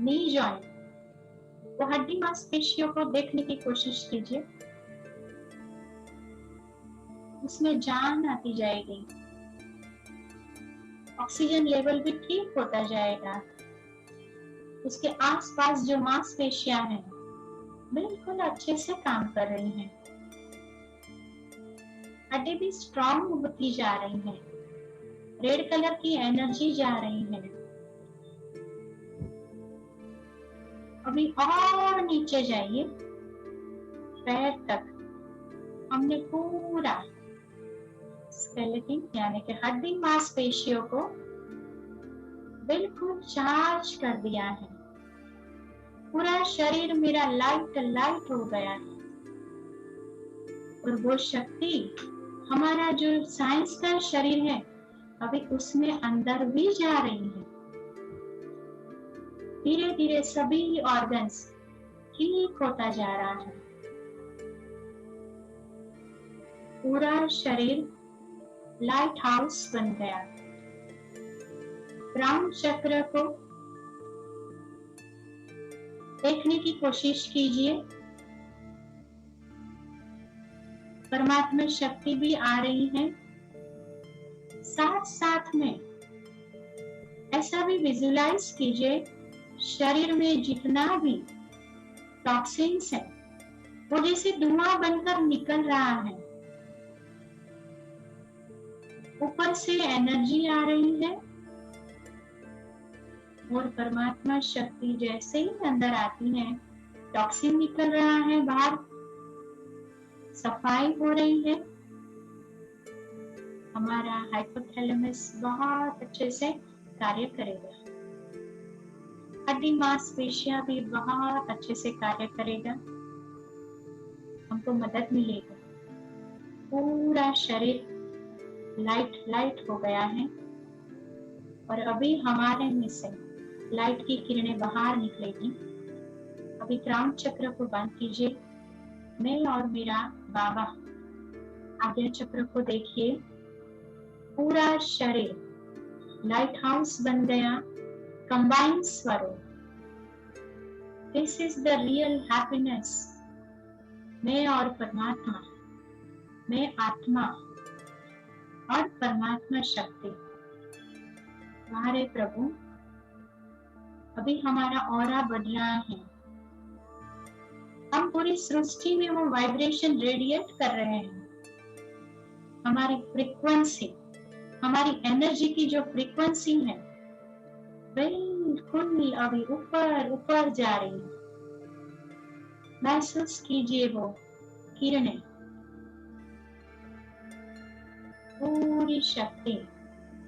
नी जॉइंट, वो हड्डी मांसपेशियों को देखने की कोशिश कीजिए, उसमें जान आती जाएगी, ऑक्सीजन लेवल भी ठीक होता जाएगा। उसके आसपास जो मांसपेशियां हैं बिल्कुल अच्छे से काम कर रही हैं, हड्डी भी स्ट्रांग होती जा रही हैं, रेड कलर की एनर्जी जा रही है। अभी और नीचे जाइए, पैर तक हमने पूरा स्केलेटन यानी कि हड्डी मांसपेशियों को बिल्कुल चार्ज कर दिया है। पूरा शरीर मेरा लाइट लाइट हो गया है, और वो शक्ति हमारा जो साइंस का शरीर है अभी उसमें अंदर भी जा रही है। धीरे धीरे सभी ऑर्गन्स ठीक होता जा रहा है, पूरा शरीर लाइट हाउस बन गया। ब्राउन चक्र को देखने की कोशिश कीजिए, परमात्मा शक्ति भी आ रही है। साथ साथ में ऐसा भी विजुलाइज कीजिए, शरीर में जितना भी टॉक्सिन्स है वो जैसे धुआं बनकर निकल रहा है। ऊपर से एनर्जी आ रही है और परमात्मा शक्ति जैसे ही अंदर आती है, टॉक्सिन निकल रहा है बाहर, सफाई हो रही है। हमारा हाइपोथैलेमस बहुत अच्छे से कार्य करेगा, हड्डी मांसपेशियां भी बहुत अच्छे से कार्य करेगा, हमको मदद मिलेगा। पूरा शरीर लाइट लाइट हो गया है और अभी हमारे में से लाइट की किरणें बाहर निकलेगी। अभी क्राउन चक्र को बंद कीजिए। मैं और मेरा बाबा आज्ञा चक्र को देखिए, पूरा शरीर लाइट हाउस बन गया, कंबाइंड स्वरूप। This is the real happiness. मैं और परमात्मा, मैं आत्मा और परमात्मा शक्ति। हमारे प्रभु, अभी हमारा ऑरा बढ़ रहा है, हम पूरी सृष्टि में वो वाइब्रेशन रेडिएट कर रहे हैं। हमारी फ्रीक्वेंसी, हमारी एनर्जी की जो फ्रीक्वेंसी है बिल्कुल अभी ऊपर ऊपर जा रही है। महसूस कीजिए वो किरणें, पूरी शक्ति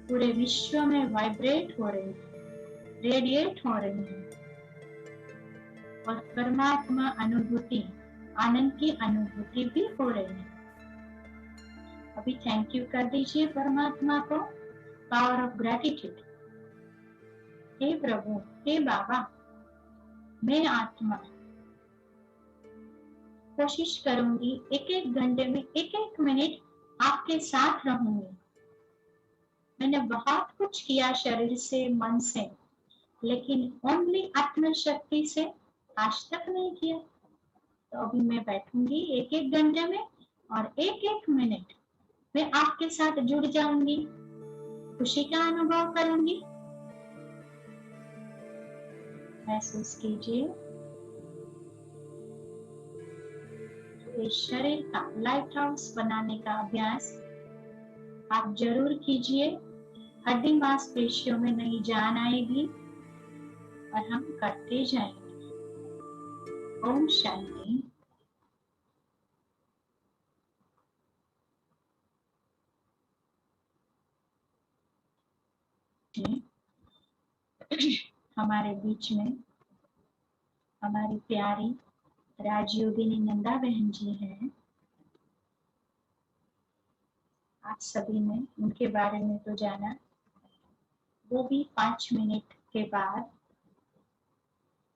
पूरे विश्व में वाइब्रेट हो रही है, रेडिएट हो रही है और परमात्मा अनुभूति, आनंद की अनुभूति भी हो रही है। अभी थैंक यू कर दीजिए परमात्मा को, पावर ऑफ ग्रेटिट्यूड। हे प्रभु, हे बाबा, मैं आत्मा कोशिश करूंगी एक एक घंटे में एक एक मिनट आपके साथ रहूंगी। मैंने बहुत कुछ किया शरीर से, मन से, लेकिन ओनली आत्म शक्ति से आज तक नहीं किया। तो अभी मैं बैठूंगी एक एक घंटे में और एक एक मिनट मैं आपके साथ जुड़ जाऊंगी, खुशी का अनुभव करूंगी। महसूस कीजिए इस शरीर का लाइट हाउस बनाने का अभ्यास आप जरूर कीजिए। हड्डी मांसपेशियों में नई जान आएगी और हम करते जाएंगे। ओम शांति। हमारे बीच में हमारी प्यारी राजयोगिनी नंदा बहन जी हैं। आप सभी ने उनके बारे में तो जाना, वो भी 5 मिनट के बाद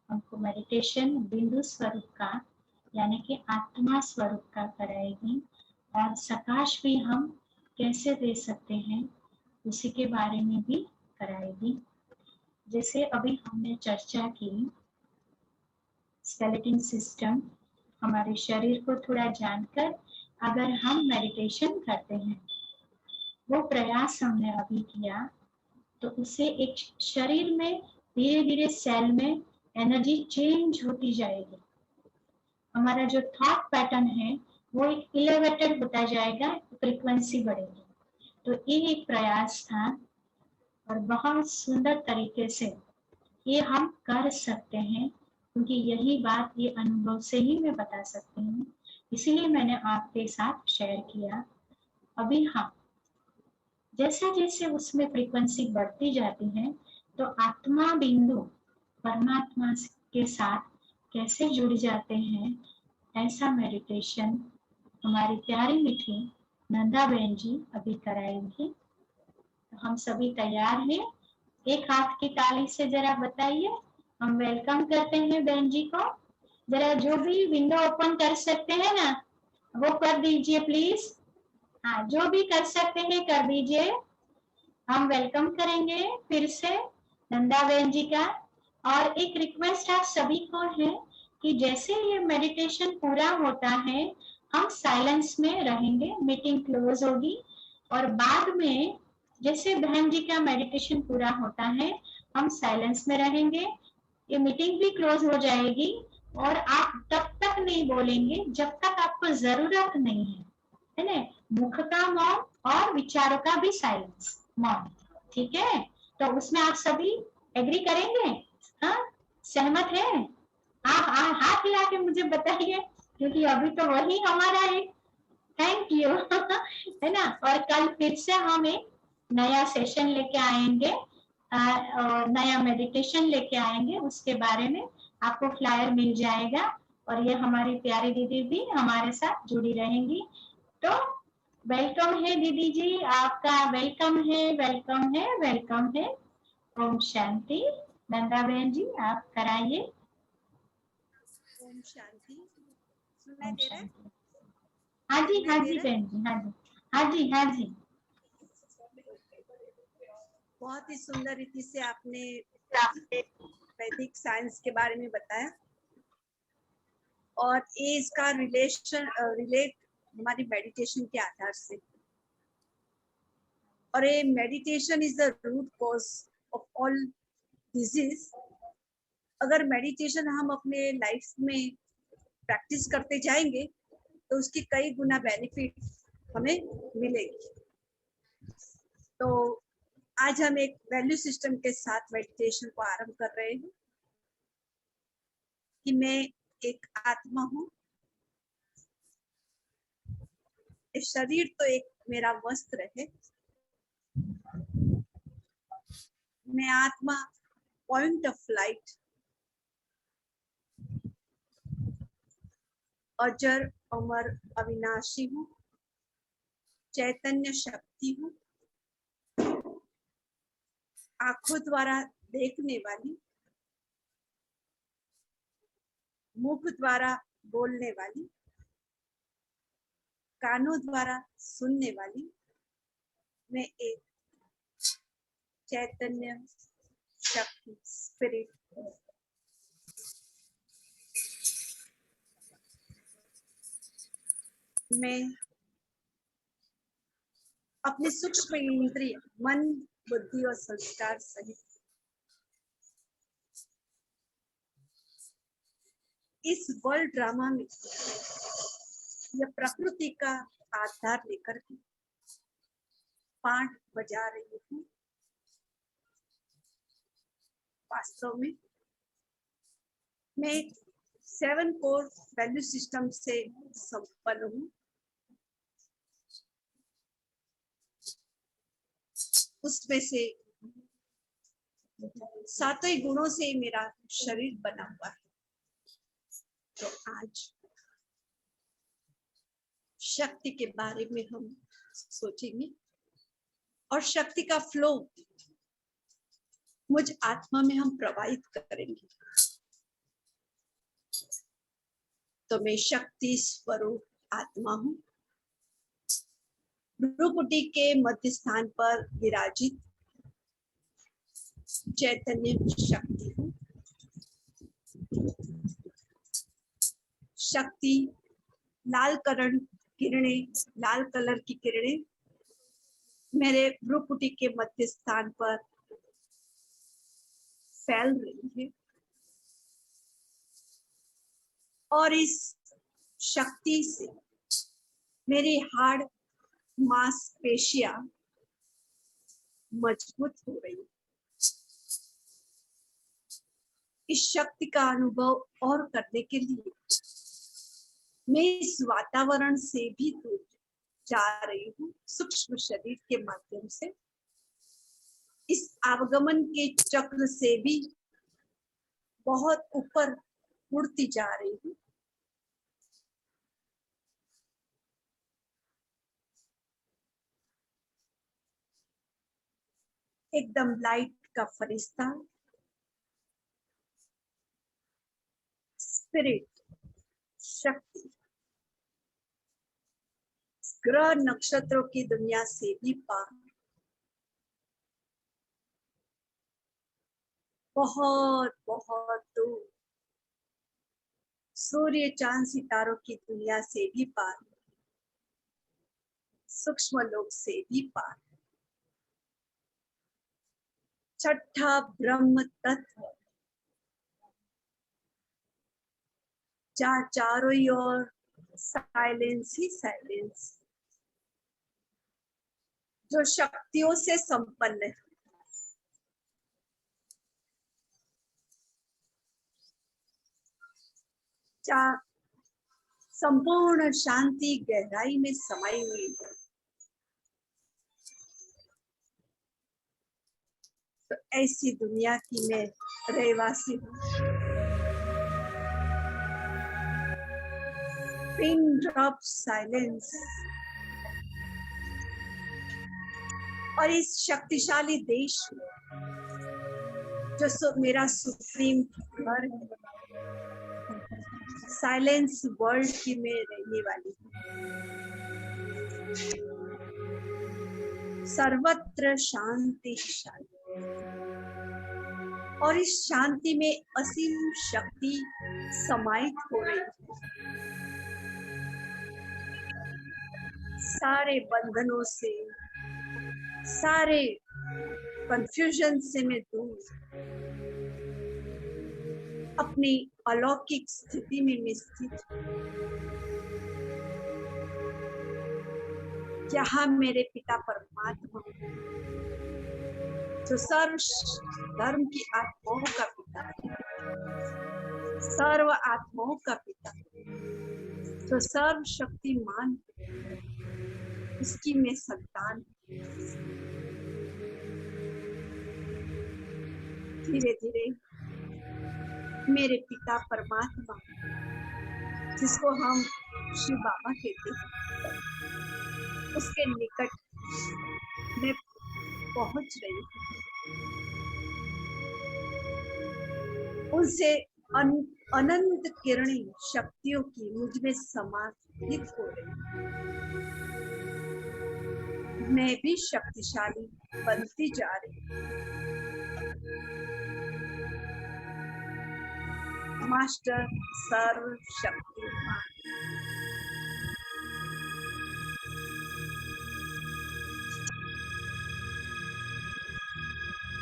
हमको मेडिटेशन बिंदु स्वरूप का यानी कि आत्मा स्वरूप का कराएगी और सकाश भी हम कैसे दे सकते हैं उसी के बारे में भी कराएगी। जैसे अभी हमने चर्चा की स्केलेटन सिस्टम, हमारे शरीर को थोड़ा जानकर अगर हम मेडिटेशन करते हैं, वो प्रयास हमने अभी किया, तो उससे एक शरीर में धीरे धीरे सेल में एनर्जी चेंज होती जाएगी। हमारा जो थॉट पैटर्न है वो एक एलिवेटेड होता जाएगा, फ्रीक्वेंसी बढ़ेगी। तो ये एक प्रयास था और बहुत सुंदर तरीके से ये हम कर सकते हैं, क्योंकि यही बात ये अनुभव से ही मैं बता सकती हूँ, इसीलिए मैंने आपके साथ शेयर किया। अभी हाँ, जैसे जैसे उसमें फ्रीक्वेंसी बढ़ती जाती है तो आत्मा बिंदु परमात्मा के साथ कैसे जुड़ जाते हैं, ऐसा मेडिटेशन हमारी प्यारी मीठी नंदा बहन जी अभी कराएंगी। तो हम सभी तैयार हैं? एक हाथ की ताली से जरा बताइए, हम वेलकम करते हैं बहन जी को। जरा जो भी विंडो ओपन कर सकते हैं ना, वो कर दीजिए प्लीज। हाँ, जो भी कर सकते हैं कर दीजिए। हम वेलकम करेंगे फिर से नंदा बहन जी का। और एक रिक्वेस्ट आप सभी को है कि जैसे ये मेडिटेशन पूरा होता है हम साइलेंस में रहेंगे, मीटिंग क्लोज होगी और बाद में जैसे बहन जी का मेडिटेशन पूरा होता है हम साइलेंस में रहेंगे, ये मीटिंग भी क्लोज हो जाएगी और आप तब तक नहीं बोलेंगे जब तक आपको जरूरत नहीं है ना। मुख का मौन और विचारों का भी साइलेंस मौन, ठीक है। तो उसमें आप सभी एग्री करेंगे? हाँ, सहमत है? आप हाथ हिला के मुझे बताइए, क्योंकि अभी तो वही हमारा है। थैंक यू है ना। और कल फिर से हम एक नया सेशन लेके आएंगे, और नया मेडिटेशन लेके आएंगे, उसके बारे में आपको फ्लायर मिल जाएगा और ये हमारी प्यारी दीदी भी हमारे साथ जुड़ी रहेंगी। तो वेलकम है दीदी जी, आपका वेलकम है, वेलकम है, वेलकम है। ओम शांति। नंदा बहन जी आप कराइए। ओम शांति। सुनाई ओम दे रहा है? शांति। हाँ जी, सुनाई हाँ दे जी रहा है? बहन जी, हाँ जी, हाँ जी, हाँ जी। बहुत ही सुंदर रीति से आपने वैदिक साइंस के बारे में बताया और ये इसका रिलेट हमारी मेडिटेशन के आधार से। और ये meditation is the root cause of all disease. अगर मेडिटेशन हम अपने लाइफ में प्रैक्टिस करते जाएंगे तो उसकी कई गुना बेनिफिट हमें मिलेगी। तो आज हम एक वैल्यू सिस्टम के साथ मेडिटेशन को आरंभ कर रहे हैं कि मैं एक आत्मा हूँ। शरीर तो एक मेरा वस्त्र है। मैं आत्मा, पॉइंट ऑफ लाइट, अजर अमर अविनाशी हूँ, चैतन्य शक्ति हूँ, आंखों द्वारा देखने वाली, मुख द्वारा बोलने वाली, कानों द्वारा सुनने वाली, मैं एक चैतन्य शक्ति स्पिरिट हूँ। मैं अपने सूक्ष्म इंद्रिय मन, बुद्धि और संस्कार सहित इस वर्ल्ड ड्रामा में यह प्रकृति का आधार लेकर के पाठ बजा रही हूँ। वास्तव में मैं एक 7 कोर वैल्यू सिस्टम से संपन्न हूँ। उसमें से 7 ही गुणों से मेरा शरीर बना हुआ है। तो आज शक्ति के बारे में हम सोचेंगे और शक्ति का फ्लो मुझ आत्मा में हम प्रवाहित करेंगे। तो मैं शक्ति स्वरूप आत्मा हूँ, भ्रुकुटी के मध्य स्थान पर विराजित चैतन्य शक्ति हूँ। शक्ति लाल कलर की किरणें मेरे भ्रुकुटी के मध्य स्थान पर फैल रही है और इस शक्ति से मेरी हाड़ मांसपेशियां मजबूत हो रही है। इस शक्ति का अनुभव और करने के लिए मैं इस वातावरण से भी दूर जा रही हूँ, सूक्ष्म शरीर के माध्यम से। इस आवागमन के चक्र से भी बहुत ऊपर उड़ती जा रही हूँ। एकदम लाइट का फरिश्ता, स्पिरिट, शक्ति, ग्रह नक्षत्रों की दुनिया से भी पार, बहुत बहुत दूर सूर्य चांद सितारों की दुनिया से भी पार, सूक्ष्म लोक से भी पार, छठा ब्रह्म तत्व जहाँ चारों ओर साइलेंस ही साइलेंस, जो शक्तियों से संपन्न है, जहाँ संपूर्ण शांति गहराई में समाई हुई है। तो ऐसी दुनिया की मैं रहवासी हूँ। पिन ड्रॉप साइलेंस, और इस शक्तिशाली देश में जो मेरा सुप्रीम घर है, साइलेंस वर्ल्ड की मैं रहने वाली हूँ। सर्वत्र शांति शांति, और इस शांति में असीम शक्ति समाहित हो रही है। सारे बंधनों से, सारे कंफ्यूजन से मैं दूर अपनी अलौकिक स्थिति में मैं स्थित हूँ। यहाँ मेरे पिता परमात्मा जो सर्व धर्म की आत्माओं का पिता, सर्व आत्माओं का पिता, जो सर्व शक्तिमान, उसकी मैं संतान। धीरे धीरे मेरे पिता परमात्मा, जिसको हम शिव बाबा कहते हैं, उसके निकट मैं पहुंच रही हूँ। उनसे अनंत किरणें शक्तियों की मुझ में समाहित हो रही। मैं भी शक्तिशाली बनती जा रही हूँ। मास्टर सर्व शक्तिमान,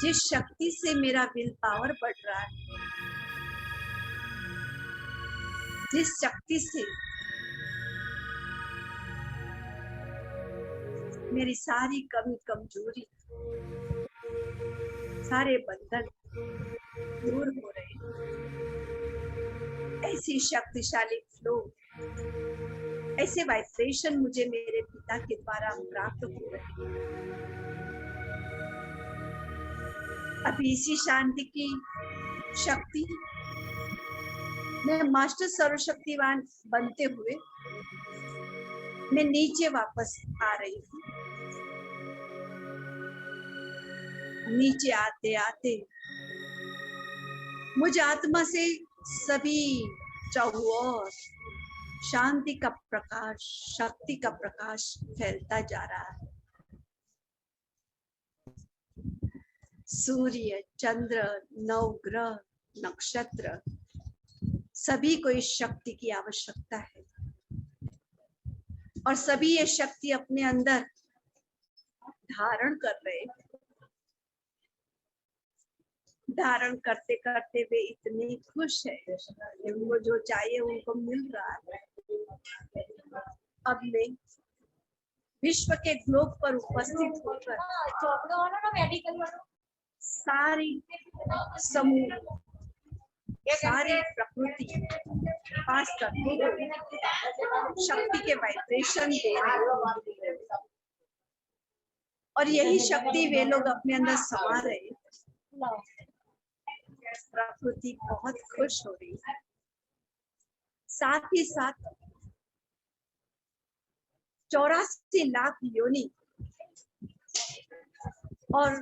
जिस शक्ति से मेरा विल पावर बढ़ रहा है, जिस शक्ति से मेरी सारी कमी कमजोरी, सारे बंधन दूर हो रहे हैं, ऐसी शक्तिशाली फ्लो, ऐसे वाइब्रेशन मुझे मेरे पिता के द्वारा प्राप्त हो रहे हैं। अभी इसी शांति की शक्ति मैं मास्टर सर्वशक्तिवान बनते हुए मैं नीचे वापस आ रही हूँ। नीचे आते आते मुझ आत्मा से सभी चौओर शांति का प्रकाश, शक्ति का प्रकाश फैलता जा रहा है। सूर्य, चंद्र, नवग्रह, नक्षत्र, सभी को इस शक्ति की आवश्यकता है, और सभी ये शक्ति अपने अंदर धारण कर रहे हैं। धारण करते करते वे इतने खुश है, उनको जो चाहिए उनको मिल रहा है। अब मैं विश्व के ग्लोब पर उपस्थित होकर सारी समूह, सारी प्रकृति पास करते हुए शक्ति के वाइब्रेशन दे रहे हैं, और यही शक्ति वे लोग अपने अंदर समा रहे हैं। प्रकृति बहुत खुश हो रही है। साथ ही साथ 84 लाख योनि और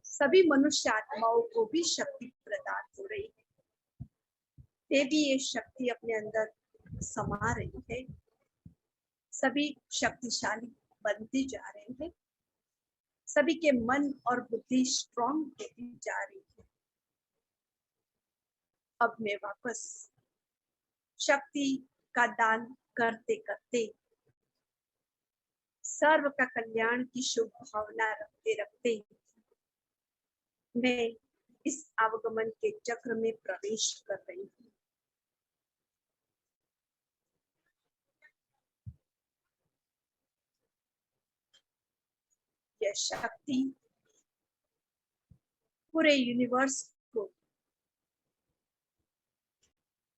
सभी मनुष्य आत्माओं को भी शक्ति प्रदान हो रही है। वे भी ये शक्ति अपने अंदर समा रही है। सभी शक्तिशाली बनती जा रहे हैं। सभी के मन और बुद्धि स्ट्रॉन्ग होती जा रही है। अब मैं वापस शक्ति का दान करते करते, सर्व का कल्याण की शुभ भावना रखते रखते मैं इस अवगमन के चक्र में प्रवेश कर रही हूँ। यह शक्ति पूरे यूनिवर्स को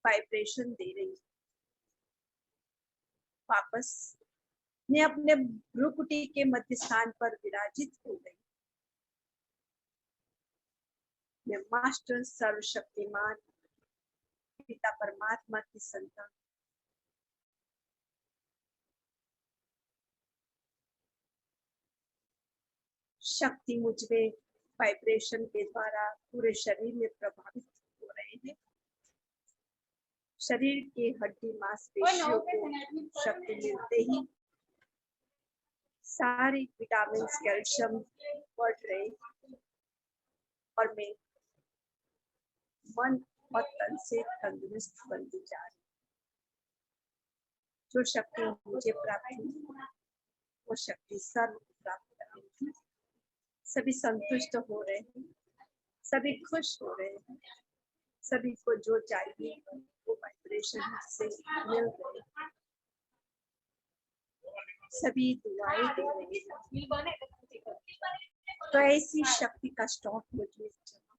वाइब्रेशन दे रही है। वापस मैं अपने भ्रुकुटी के मध्य स्थान पर विराजित हो गई। मैं मास्टर सर्वशक्तिमान पिता परमात्मा की संतान। शक्ति मुझमें वाइब्रेशन के द्वारा पूरे शरीर में प्रभावित हो रहे हैं। शरीर के हड्डी मांसपेशियों को शक्ति मिलते ही सारे विटामिन कैल्शियम बढ़ रहे और मैं मन और तन से तंदुरुस्त बनती जा रही। जो शक्ति मुझे प्राप्त हुई वो शक्ति सर्व प्राप्त करेगी। सभी संतुष्ट हो रहे हैं, सभी खुश हो रहे हैं, सभी को जो चाहिए वो वाइब्रेशन से मिल रहे हैं। सभी दुआएं दे रहे हैं। तो ऐसी शक्ति का स्टॉक मुझे जमा।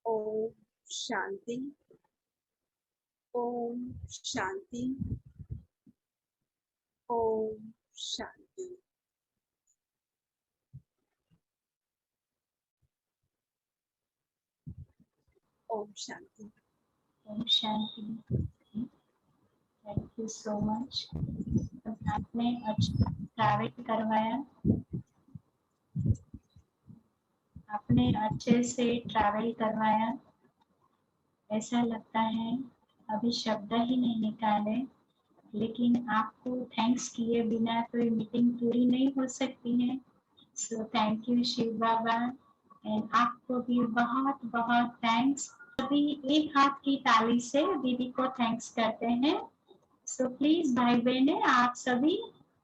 ओम शांति, ओम शांति, ओम शांति। ओम शांति। ओम शांति। Thank you so much. आपने अच्छा ट्रैवल करवाया, आपने अच्छे से ट्रैवल करवाया। ऐसा लगता है अभी शब्द ही नहीं निकाले, लेकिन आपको थैंक्स किए बिना तो ये मीटिंग पूरी नहीं हो सकती है। So thank you Shiv Baba, and आपको भी बहुत बहुत थैंक्स। अभी एक हाथ की ताली से दीदी को थैंक्स करते हैं। सो प्लीज भाई बहने, आप सभी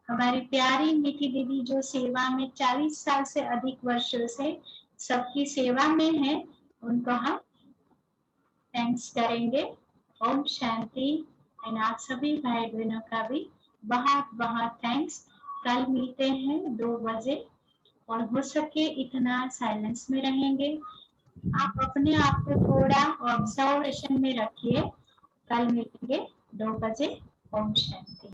हमारी प्यारी मीठी दीदी जो सेवा में 40 साल से अधिक वर्षों से सबकी सेवा में है, उनको हम थैंक्स करेंगे। ओम शांति। एंड आप सभी भाई बहनों का भी बहुत बहुत थैंक्स। कल मिलते हैं 2 बजे, और हो सके इतना साइलेंस में रहेंगे। आप अपने आप को थोड़ा ऑब्जर्वेशन में रखिए। कल मिलेंगे 2 बजे। ओम शांति।